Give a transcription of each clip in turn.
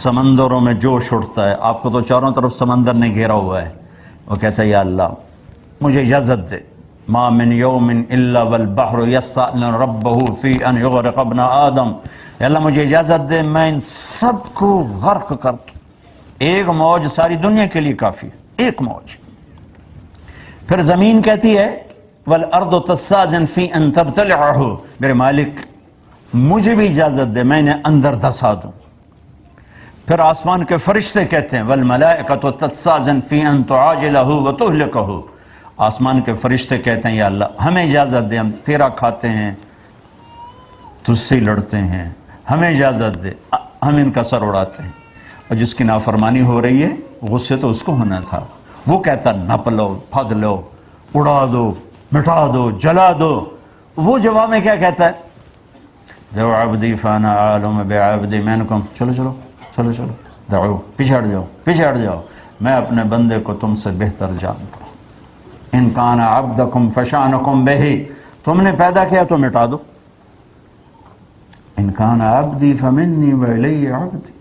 سمندروں میں جوش اٹھتا ہے، آپ کو تو چاروں طرف سمندر نے گھیرا ہوا ہے، وہ کہتا ہے یا اللہ مجھے اجازت دے، ما من یوم الا والبحر یسأل ربہ فی ان یغرق ابن آدم، یا اللہ مجھے اجازت دے میں ان سب کو غرق کر دوں، ایک موج ساری دنیا کے لیے کافی ہے، ایک موج۔ پھر زمین کہتی ہے والارض تستاذن فی ان تبتلعہ، میرے مالک مجھے بھی اجازت دے میں انہیں اندر دھسا دوں۔ پھر آسمان کے فرشتے کہتے ہیں والملائکۃ تستاذن فی ان تعاجلہ وتہلکہ، آسمان کے فرشتے کہتے ہیں یا اللہ ہمیں اجازت دے، ہم تیرا کھاتے ہیں تجھ سے لڑتے ہیں، ہمیں اجازت دے، ہم ان کا سر اڑاتے ہیں۔ اور جس کی نافرمانی ہو رہی ہے غصے تو اس کو ہونا تھا، وہ کہتا نپ لو، پھد لو، اڑا دو، مٹا دو، جلا دو، وہ جواب میں کیا کہتا ہے جو عبدی فانا عالم بعبدی منکم، چلو چلو چلو چلو دعو، پیچھے ہٹ جاؤ، پیچھے ہٹ جاؤ، میں اپنے بندے کو تم سے بہتر جانتا ہوں۔ ان کان عبدکم فشانکم بہ، تم نے پیدا کیا تو مٹا دو، ان کان عبدی فمنی والی عبدی،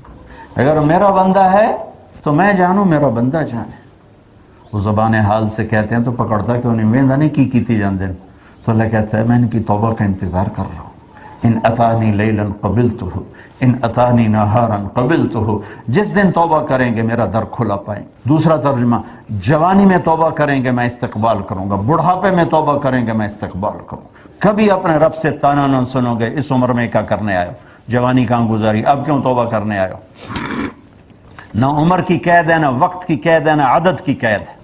اگر میرا بندہ ہے تو میں جانوں میرا بندہ جانے۔ وہ زبان حال سے کہتے ہیں تو پکڑتا کیوں نہیں، ویندہ نہیں کی کیتی جان دن، تو اللہ کہتا ہے میں ان کی توبہ کا انتظار کر رہا ہوں۔ ان اتانی لیلا قبلتہ، ان اتانی نہارا قبلتہ، جس دن توبہ کریں گے میرا در کھلا پائیں۔ دوسرا ترجمہ، جوانی میں توبہ کریں گے میں استقبال کروں گا، بڑھاپے میں توبہ کریں گے میں استقبال کروں گا۔ کبھی اپنے رب سے تانا نہ سنو گے اس عمر میں کیا کرنے آئے ہو، جوانی کہاں گزاری، اب کیوں توبہ کرنے آئے ہو۔ نہ عمر کی قید ہے، نہ وقت کی قید ہے، نہ عدد کی قید ہے،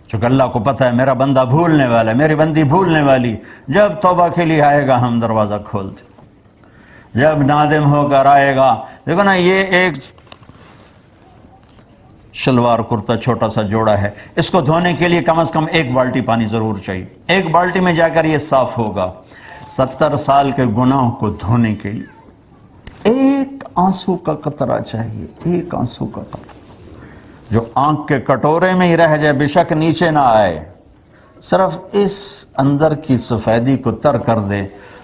چونکہ اللہ کو پتہ ہے میرا بندہ بھولنے والا ہے، میری بندی بھولنے والی، جب توبہ کے لیے آئے گا ہم دروازہ کھول دیں، جب نادم ہو کر آئے گا۔ دیکھو نا یہ ایک شلوار کرتا چھوٹا سا جوڑا ہے، اس کو دھونے کے لیے کم از کم ایک بالٹی پانی ضرور چاہیے، ایک بالٹی میں جا کر یہ صاف ہوگا۔ 70 سال کے گناہ کو دھونے کے لیے ایک آنسو کا قطرہ چاہیے، ایک آنسو کا قطرہ جو آنکھ کے کٹورے میں ہی رہ جائے، بے شک نیچے نہ آئے، صرف اس اندر کی سفیدی کو تر کر دے۔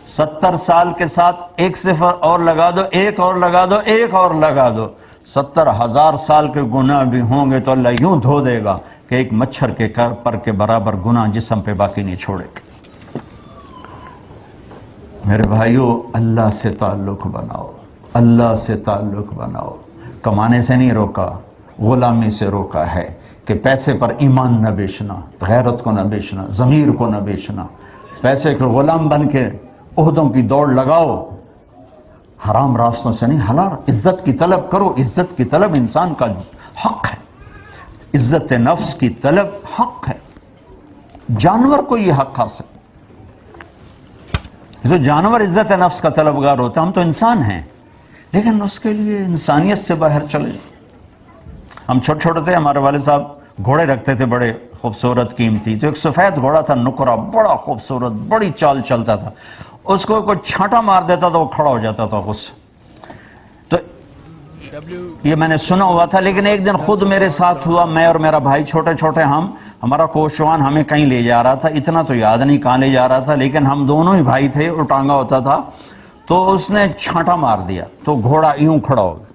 70 سال کے ساتھ ایک صفر اور لگا دو، ایک اور لگا دو، ایک اور لگا دو، 70,000 سال کے گناہ بھی ہوں گے تو اللہ یوں دھو دے گا کہ ایک مچھر کے پر کے برابر گناہ جسم پہ باقی نہیں چھوڑے گا۔ میرے بھائیو اللہ سے تعلق بناؤ، اللہ سے تعلق بناؤ۔ کمانے سے نہیں روکا، غلامی سے روکا ہے کہ پیسے پر ایمان نہ بیچنا، غیرت کو نہ بیچنا، ضمیر کو نہ بیچنا، پیسے کے غلام بن کے عہدوں کی دوڑ لگاؤ، حرام راستوں سے نہیں، حلال عزت کی طلب کرو۔ عزت کی طلب انسان کا حق ہے، عزت نفس کی طلب حق ہے، جانور کو یہ حق حاصل، تو جانور عزت نفس کا طلبگار ہوتا ہے، ہم تو انسان ہیں، لیکن اس کے لیے انسانیت سے باہر چلے جائیں۔ ہم چھوٹے چھوٹے تھے، ہمارے والد صاحب گھوڑے رکھتے تھے بڑے خوبصورت قیمتی، تو ایک سفید گھوڑا تھا نکرا، بڑا خوبصورت، بڑی چال چلتا تھا، اس کو کوئی چھانٹا مار دیتا تھا وہ کھڑا ہو جاتا تھا غصے۔ تو یہ میں نے سنا ہوا تھا، لیکن ایک دن خود میرے ساتھ ہوا، میں اور میرا بھائی چھوٹے چھوٹے، ہمارا کوچوان ہمیں کہیں لے جا رہا تھا، اتنا تو یاد نہیں کہاں لے جا رہا تھا، لیکن ہم دونوں ہی بھائی تھے اور ٹانگا ہوتا تھا، تو اس نے چھانٹا مار دیا تو گھوڑا یوں کھڑا ہو گیا،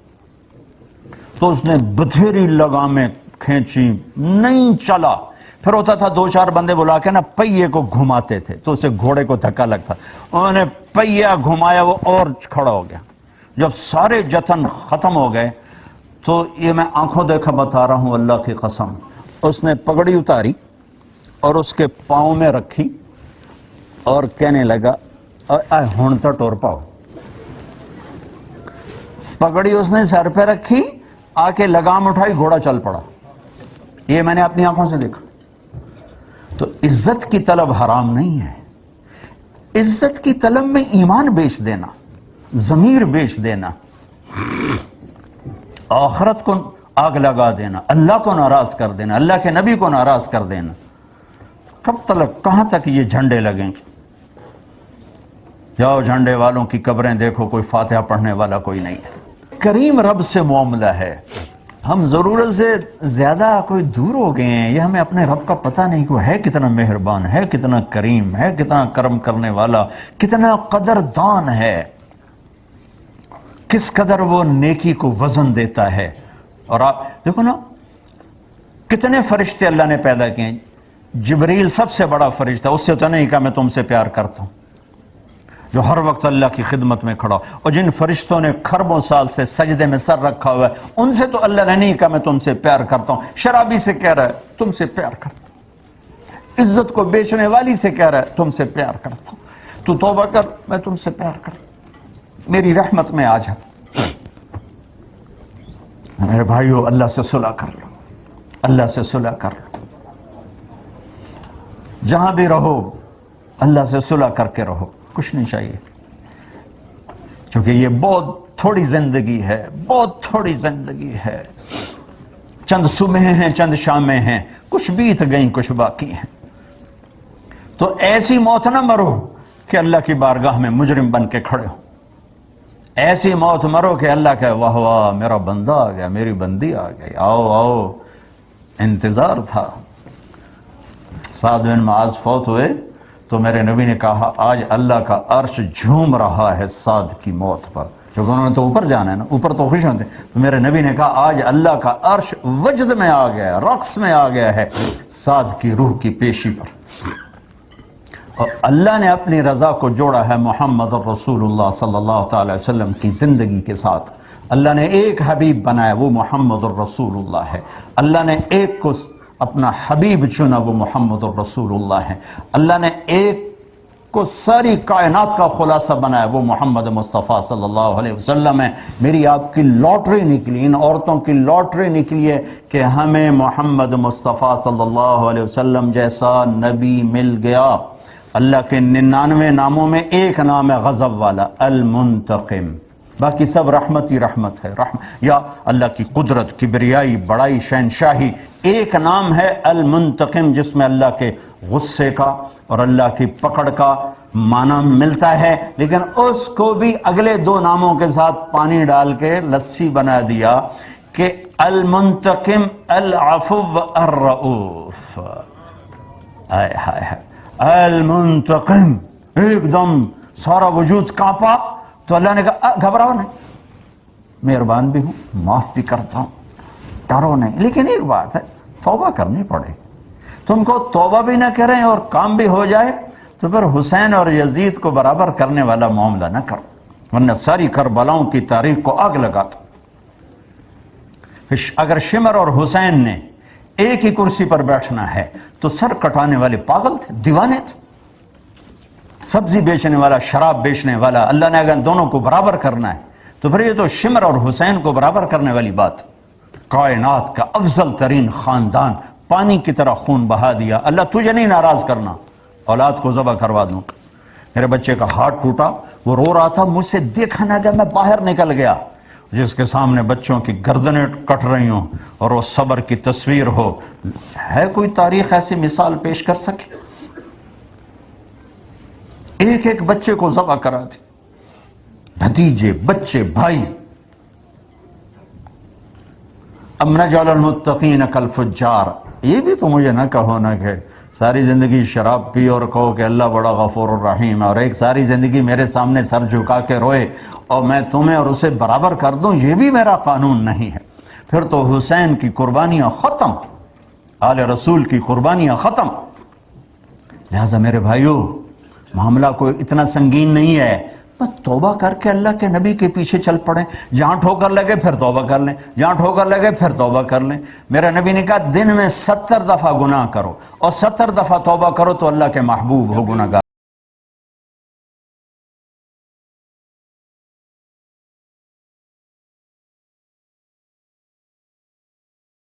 تو اس نے بتھیری لگامیں کھینچی، نہیں چلا۔ پھر ہوتا تھا 2-4 بندے بلا کے نا پہیے کو گھماتے تھے تو اسے گھوڑے کو دھکا لگتا، انہوں نے پہیا گھمایا وہ اور کھڑا ہو گیا۔ جب سارے جتن ختم ہو گئے تو یہ میں آنکھوں دیکھا بتا رہا ہوں اللہ کی قسم، اس نے پگڑی اتاری اور اس کے پاؤں میں رکھی اور کہنے لگا ہونتا ٹور پاؤ۔ پگڑی اس نے سر پہ رکھی، آ کے لگام اٹھائی، گھوڑا چل پڑا۔ یہ میں نے اپنی آنکھوں سے دیکھا۔ تو عزت کی طلب حرام نہیں ہے، عزت کی طلب میں ایمان بیچ دینا، ضمیر بیچ دینا، آخرت کو آگ لگا دینا، اللہ کو ناراض کر دینا، اللہ کے نبی کو ناراض کر دینا، کب تک، کہاں تک یہ جھنڈے لگیں گے؟ جاؤ جھنڈے والوں کی قبریں دیکھو، کوئی فاتحہ پڑھنے والا کوئی نہیں ہے۔ کریم رب سے معاملہ ہے، ہم ضرورت سے زیادہ کوئی دور ہو گئے ہیں، یہ ہمیں اپنے رب کا پتہ نہیں کہ ہے کتنا مہربان ہے، کتنا کریم ہے، کتنا کرم کرنے والا، کتنا قدردان ہے، کس قدر وہ نیکی کو وزن دیتا ہے. اور آپ دیکھو نا کتنے فرشتے اللہ نے پیدا کیے. جبریل سب سے بڑا فرشتہ، اس سے تو نہیں کہا میں تم سے پیار کرتا ہوں، جو ہر وقت اللہ کی خدمت میں کھڑا. اور جن فرشتوں نے خربوں سال سے سجدے میں سر رکھا ہوا ہے، ان سے تو اللہ نے نہیں کہا میں تم سے پیار کرتا ہوں. شرابی سے کہہ رہا ہے تم سے پیار کرتا ہوں. عزت کو بیچنے والی سے کہہ رہا ہے تم سے پیار کرتا ہوں. تو توبہ کر، میں تم سے پیار کرتا ہوں، میری رحمت میں آ جا. میرے بھائیو، اللہ سے صلح کر لو، اللہ سے صلح کر لو. جہاں بھی رہو اللہ سے صلح کر کے رہو، کچھ نہیں چاہیے. کیونکہ یہ بہت تھوڑی زندگی ہے، بہت تھوڑی زندگی ہے. چند صبحیں ہیں، چند شامیں ہیں، کچھ بیت گئیں، کچھ باقی ہیں. تو ایسی موت نہ مرو کہ اللہ کی بارگاہ میں مجرم بن کے کھڑے ہو. ایسی موت مرو کہ اللہ کہے واہ واہ میرا بندہ آ گیا، میری بندی آ گئی، آؤ آؤ، انتظار تھا. سعد بن معاذ فوت ہوئے تو میرے نبی نے کہا آج اللہ کا عرش جھوم رہا ہے سعد کی موت پر، کیونکہ انہوں نے تو اوپر جانا ہے نا، اوپر تو خوش ہوتے. تو میرے نبی نے کہا آج اللہ کا عرش وجد میں آ گیا، رقص میں آ گیا ہے سعد کی روح کی پیشی پر. اور اللہ نے اپنی رضا کو جوڑا ہے محمد الرسول اللہ صلی اللہ تعالی وسلم کی زندگی کے ساتھ. اللہ نے ایک حبیب بنایا، وہ محمد الرسول اللہ ہے. اللہ نے ایک کو اپنا حبیب چنا، وہ محمد الرسول اللہ ہے. اللہ نے ایک کو ساری کائنات کا خلاصہ بنایا، وہ محمد مصطفیٰ صلی اللہ علیہ وسلم ہے. میری آپ کی لاٹری نکلی، ان عورتوں کی لاٹری نکلی ہے کہ ہمیں محمد مصطفیٰ صلی اللہ علیہ وسلم جیسا نبی مل گیا. اللہ کے 99 ناموں میں ایک نام ہے غضب والا، المنتقم. باقی سب رحمت ہی رحمت ہے. یا اللہ کی قدرت، کبریائی، بڑائی، شہنشاہی. ایک نام ہے المنتقم جس میں اللہ کے غصے کا اور اللہ کی پکڑ کا معنی ملتا ہے، لیکن اس کو بھی اگلے 2 ناموں کے ساتھ پانی ڈال کے لسی بنا دیا کہ المنتقم العفو الرؤوف. آئے ہائے ہائے، المنتقم. ایک دم سارا وجود کانپا تو اللہ نے کہا گھبراؤ نہیں، مہربان بھی ہوں، معاف بھی کرتا ہوں، ڈرو نہیں. لیکن ایک بات ہے، توبہ کرنی پڑے. تم کو توبہ بھی نہ کریں اور کام بھی ہو جائے تو پھر حسین اور یزید کو برابر کرنے والا معاملہ نہ کرو، ورنہ ساری کربلاؤں کی تاریخ کو آگ لگا دو. اگر شمر اور حسین نے ایک ہی کرسی پر بیٹھنا ہے تو سر کٹانے والے پاگل تھے، دیوانے تھے. سبزی بیچنے والا، شراب بیچنے والا، اللہ نے اگر دونوں کو برابر کرنا ہے تو پھر یہ تو شمر اور حسین کو برابر کرنے والی بات. کائنات کا افضل ترین خاندان پانی کی طرح خون بہا دیا. اللہ تجھے نہیں ناراض کرنا، اولاد کو ذبح کروا دوں. میرے بچے کا ہاتھ ٹوٹا، وہ رو رہا تھا، مجھ سے دیکھا نہ گیا، میں باہر نکل گیا. جس کے سامنے بچوں کی گردنیں کٹ رہی ہوں اور وہ صبر کی تصویر ہو، ہے کوئی تاریخ ایسی مثال پیش کر سکے؟ ایک ایک بچے کو ذبح کرا دی، بھتیجے، بچے، بھائی. ام نجعل المتقین کالفجار. یہ بھی تو مجھے نہ کہو نا کہ ساری زندگی شراب پی اور کہو کہ اللہ بڑا غفور الرحیم ہے، اور ایک ساری زندگی میرے سامنے سر جھکا کے روئے اور میں تمہیں اور اسے برابر کر دوں. یہ بھی میرا قانون نہیں ہے. پھر تو حسین کی قربانیاں ختم، آل رسول کی قربانیاں ختم. لہذا میرے بھائیو، معاملہ کوئی اتنا سنگین نہیں ہے. بس توبہ کر کے اللہ کے نبی کے پیچھے چل پڑیں. جہاں ٹھوکر لگے پھر توبہ کر لیں، جہاں ٹھوکر لگے پھر توبہ کر لیں. میرے نبی نے کہا دن میں 70 دفعہ گناہ کرو اور 70 دفعہ توبہ کرو تو اللہ کے محبوب ہو گناہگار.